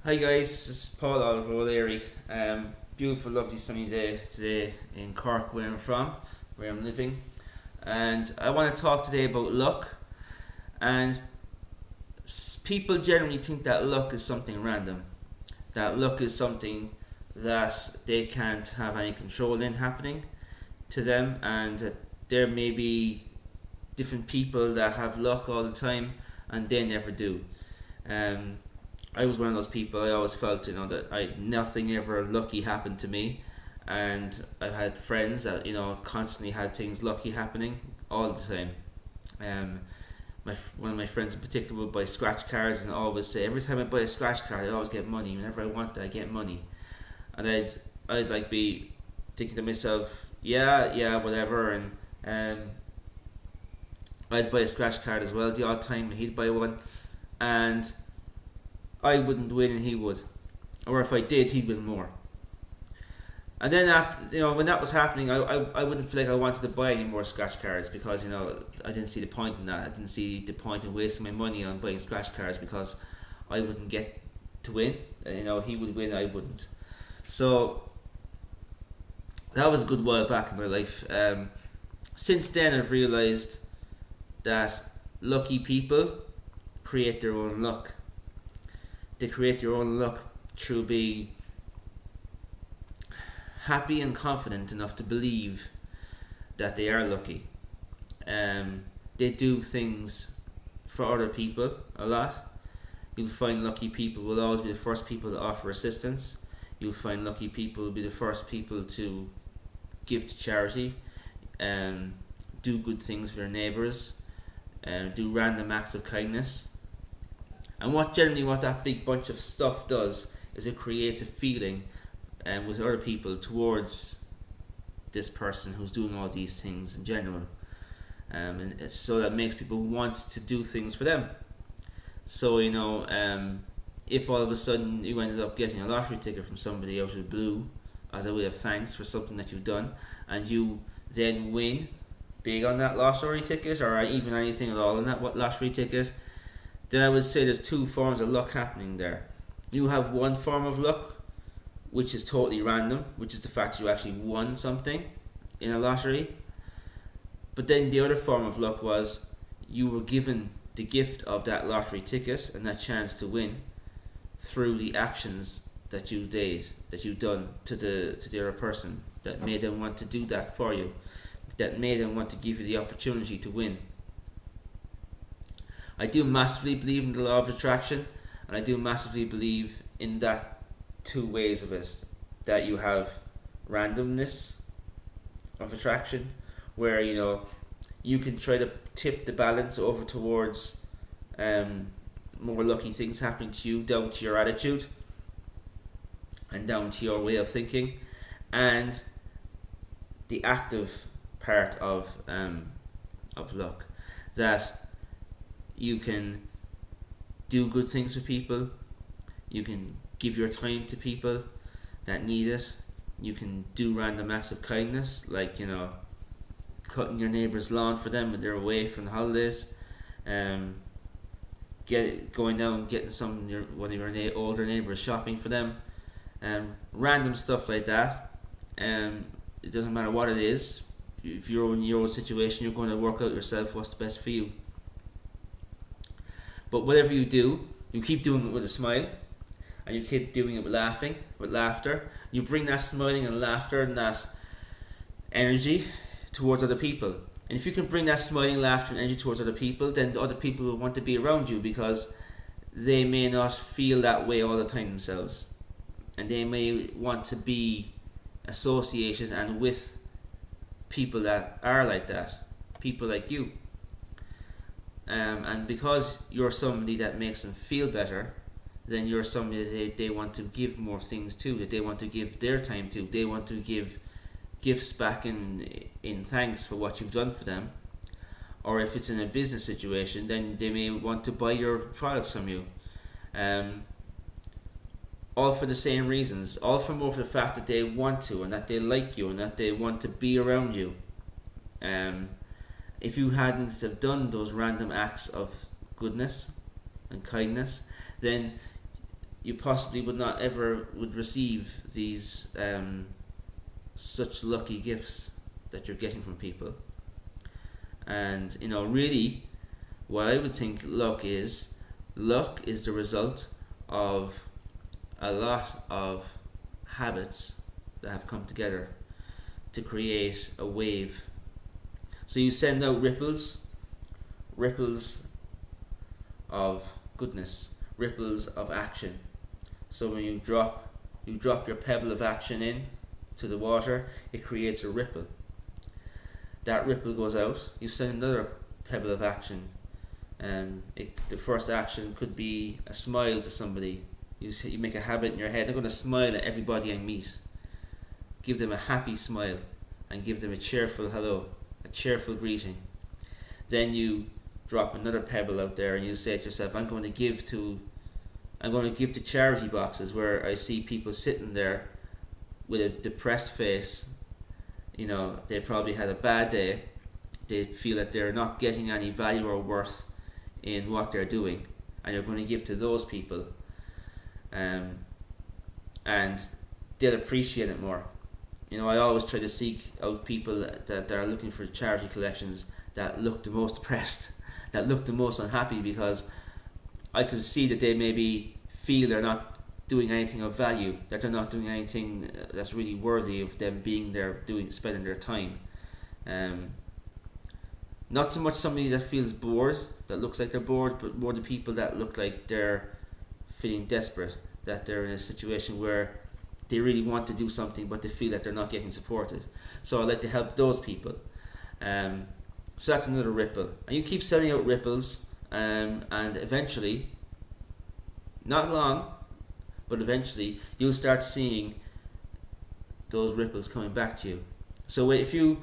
Hi guys, this is Paul Oliver O'Leary. Beautiful, lovely sunny day today in Cork, where I'm from, where I'm living, and I want to talk today about luck. And people generally think that luck is something random, that luck is something that they can't have any control in happening to them, and that there may be different people that have luck all the time and they never do. Um, I was one of those people. I always felt, that nothing ever lucky happened to me, and I had friends that constantly had things lucky happening all the time. Um, one of my friends in particular would buy scratch cards and always say, every time I buy a scratch card, I always get money. Whenever I want it, I get money, and I'd like be thinking to myself, yeah, whatever, and I'd buy a scratch card as well the odd time. He'd buy one, and I wouldn't win and he would, or if I did, he'd win more. And then after, when that was happening, I wouldn't feel like I wanted to buy any more scratch cards because I didn't see the point in that. I didn't see the point in wasting my money on buying scratch cards because I wouldn't get to win. He would win, I wouldn't. So that was a good while back in my life. Since then, I've realized that lucky people create their own luck. They create their own luck through being happy and confident enough to believe that they are lucky. They do things for other people a lot. You'll find lucky people will always be the first people to offer assistance. You'll find lucky people will be the first people to give to charity, do good things for their neighbours, do random acts of kindness. And what that big bunch of stuff does is it creates a feeling with other people towards this person who's doing all these things in general. And so that makes people want to do things for them. So, if all of a sudden you ended up getting a lottery ticket from somebody out of the blue as a way of thanks for something that you've done, and you then win big on that lottery ticket, or even anything at all on that lottery ticket, then I would say there's two forms of luck happening there. You have one form of luck, which is totally random, which is the fact that you actually won something in a lottery. But then the other form of luck was you were given the gift of that lottery ticket and that chance to win through the actions that you've done to the other person that made them want to do that for you, that made them want to give you the opportunity to win. I do massively believe in the law of attraction, and I do massively believe in that two ways of it. That you have randomness of attraction, where you can try to tip the balance over towards more lucky things happening to you, down to your attitude and down to your way of thinking, and the active part of luck, that you can do good things for people. You can give your time to people that need it. You can do random acts of kindness, like cutting your neighbour's lawn for them when they're away from the holidays. Going down and getting one of your older neighbours shopping for them. Random stuff like that. It doesn't matter what it is. If you're in your own situation, you're going to work out yourself what's the best for you. But whatever you do, you keep doing it with a smile, and you keep doing it with laughter. You bring that smiling and laughter and that energy towards other people. And if you can bring that smiling, laughter and energy towards other people, then the other people will want to be around you because they may not feel that way all the time themselves. And they may want to be associated and with people that are like that, people like you. And because you're somebody that makes them feel better, then you're somebody that they want to give more things to, that they want to give their time to. They want to give gifts back in thanks for what you've done for them. Or if it's in a business situation, then they may want to buy your products from you. All for the same reasons, all for more for the fact that they want to, and that they like you, and that they want to be around you. If you hadn't have done those random acts of goodness and kindness, then you possibly would not ever would receive these such lucky gifts that you're getting from people. And really, what I would think luck is the result of a lot of habits that have come together to create a wave. So you send out ripples of goodness, ripples of action. So when you drop your pebble of action in to the water, it creates a ripple. That ripple goes out, you send another pebble of action. The first action could be a smile to somebody. You make a habit in your head, I'm going to smile at everybody I meet. Give them a happy smile and give them a cheerful hello, a cheerful greeting. Then you drop another pebble out there and you say to yourself, I'm going to give to charity boxes where I see people sitting there with a depressed face. They probably had a bad day. They feel that they're not getting any value or worth in what they're doing, and you're going to give to those people, and they'll appreciate it more. I always try to seek out people that are looking for charity collections that look the most depressed, that look the most unhappy, because I can see that they maybe feel they're not doing anything of value, that they're not doing anything that's really worthy of them being there, spending their time. Not so much somebody that feels bored, that looks like they're bored, but more the people that look like they're feeling desperate, that they're in a situation where they really want to do something but they feel that they're not getting supported. So I like to help those people. So that's another ripple. And you keep sending out ripples, and eventually, not long, but eventually you'll start seeing those ripples coming back to you. So if you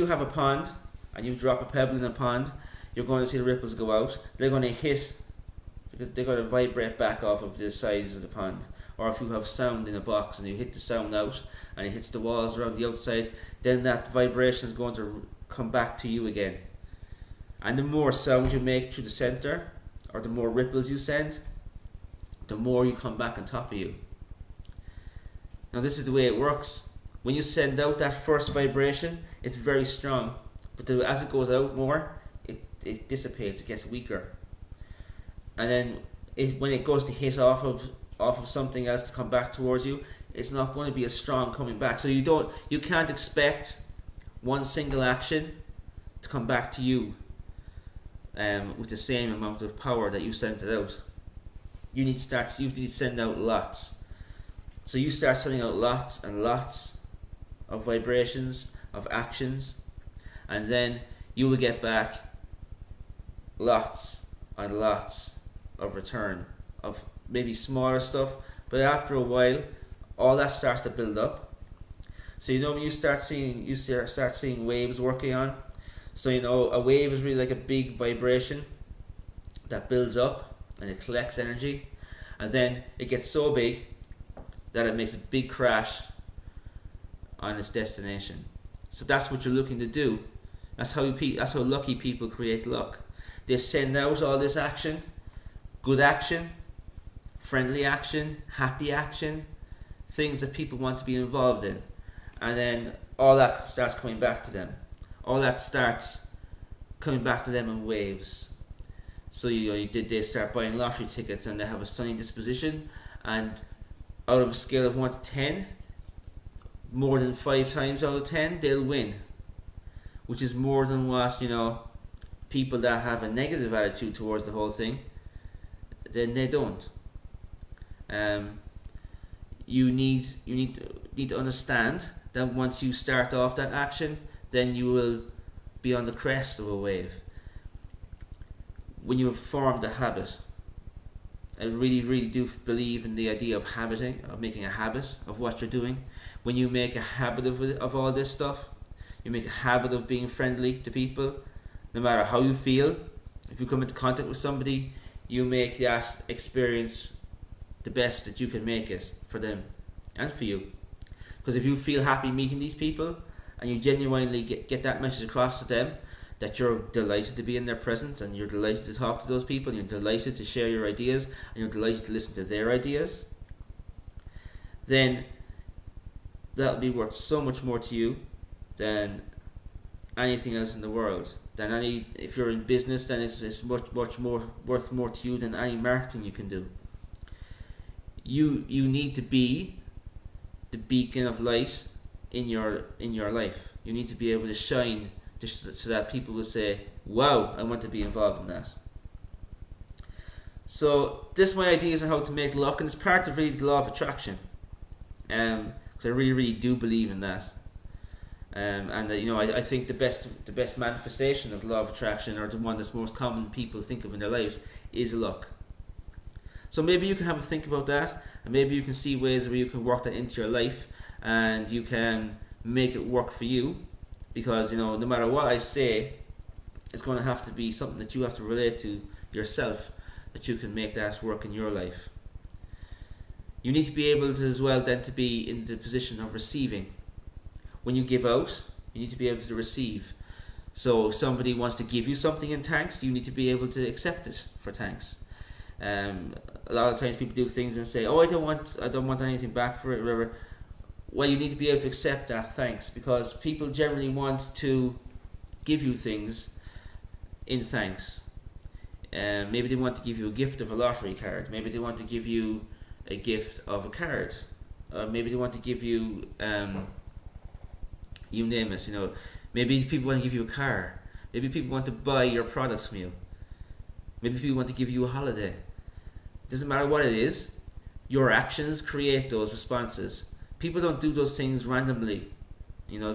have a pond and you drop a pebble in a pond, you're going to see the ripples go out. They're going to vibrate back off of the sides of the pond. Or if you have sound in a box and you hit the sound out and it hits the walls around the outside, then that vibration is going to come back to you again. And the more sound you make through the center, or the more ripples you send, the more you come back on top of you. Now this is the way it works. When you send out that first vibration, it's very strong, but as it goes out more, it dissipates, it gets weaker. And then when it goes to hit off of something else to come back towards you, it's not going to be as strong coming back. So you can't expect one single action to come back to you with the same amount of power that you sent it out. You need to send out lots. So you start sending out lots and lots of vibrations, of actions, and then you will get back lots and lots of return of maybe smaller stuff, but after a while all that starts to build up. So when you start seeing waves working on. So a wave is really like a big vibration that builds up and it collects energy, and then it gets so big that it makes a big crash on its destination. So that's what you're looking to do. That's how lucky people create luck. They send out all this action, good action, friendly action, happy action, things that people want to be involved in, and then all that starts coming back to them. All that starts coming back to them in waves. So they start buying lottery tickets and they have a sunny disposition, and out of a scale of 1 to 10, more than 5 times out of 10 they'll win, which is more than what people that have a negative attitude towards the whole thing, then they don't. You need to understand that once you start off that action, then you will be on the crest of a wave. When you have formed a habit, I really, really do believe in the idea of making a habit of what you're doing. When you make a habit of all this stuff, you make a habit of being friendly to people, no matter how you feel. If you come into contact with somebody, you make that experience the best that you can make it for them and for you. Because if you feel happy meeting these people and you genuinely get that message across to them, that you're delighted to be in their presence, and you're delighted to talk to those people, and you're delighted to share your ideas, and you're delighted to listen to their ideas, then that'll be worth so much more to you than anything else in the world. If you're in business, then it's much more worth more to you than any marketing you can do. You need to be the beacon of light in your life. You need to be able to shine so that people will say, wow, I want to be involved in that. So this is my ideas on how to make luck, and it's part of really the law of attraction. Because I really do believe in that. I think the best manifestation of the law of attraction, or the one that's most common people think of in their lives, is luck. So maybe you can have a think about that, and maybe you can see ways where you can work that into your life, and you can make it work for you. Because no matter what I say, it's going to have to be something that you have to relate to yourself, that you can make that work in your life. You need to be able to as well then to be in the position of receiving. When you give out, you need to be able to receive. So if somebody wants to give you something in thanks, you need to be able to accept it for thanks. A lot of times people do things and say, "Oh, I don't want anything back for it," whatever. Well, you need to be able to accept that thanks, because people generally want to give you things in thanks. Maybe they want to give you a gift of a lottery card. Maybe they want to give you a gift of a card. Maybe they want to give you, you name it. Maybe people want to give you a car. Maybe people want to buy your products from you. Maybe people want to give you a holiday. It doesn't matter what it is. Your actions create those responses. People don't do those things randomly.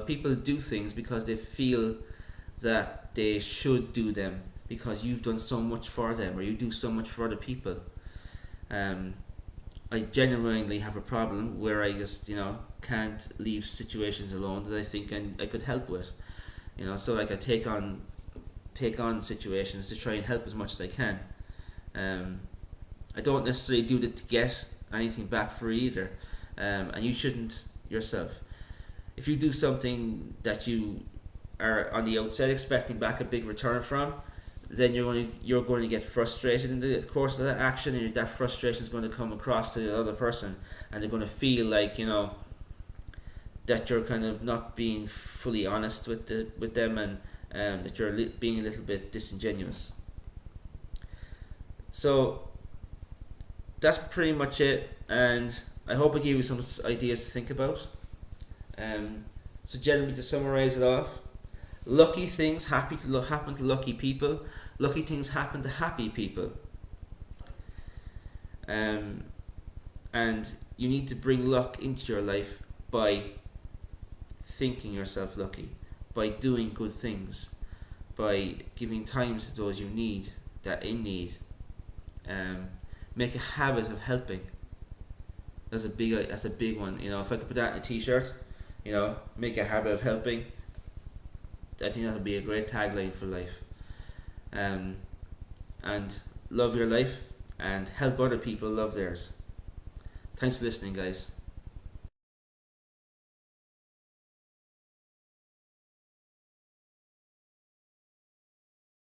People do things because they feel that they should do them because you've done so much for them, or you do so much for other people. I genuinely have a problem where I just can't leave situations alone that I think I could help with. So like I take on situations to try and help as much as I can. I don't necessarily do it to get anything back for either. And you shouldn't yourself. If you do something that you are on the outset expecting back a big return from, then you're going to get frustrated in the course of that action, and that frustration is going to come across to the other person, and they're going to feel like that you're kind of not being fully honest with them, and that you're being a little bit disingenuous. So that's pretty much it, and I hope I gave you some ideas to think about. So generally, to summarize it off, lucky things happen to lucky people. Lucky things happen to happy people. And you need to bring luck into your life by thinking yourself lucky, by doing good things, by giving time to those in need. Make a habit of helping. That's a big one. If I could put that in a t-shirt, make a habit of helping. I think that would be a great tagline for life. And love your life and help other people love theirs. Thanks for listening, guys.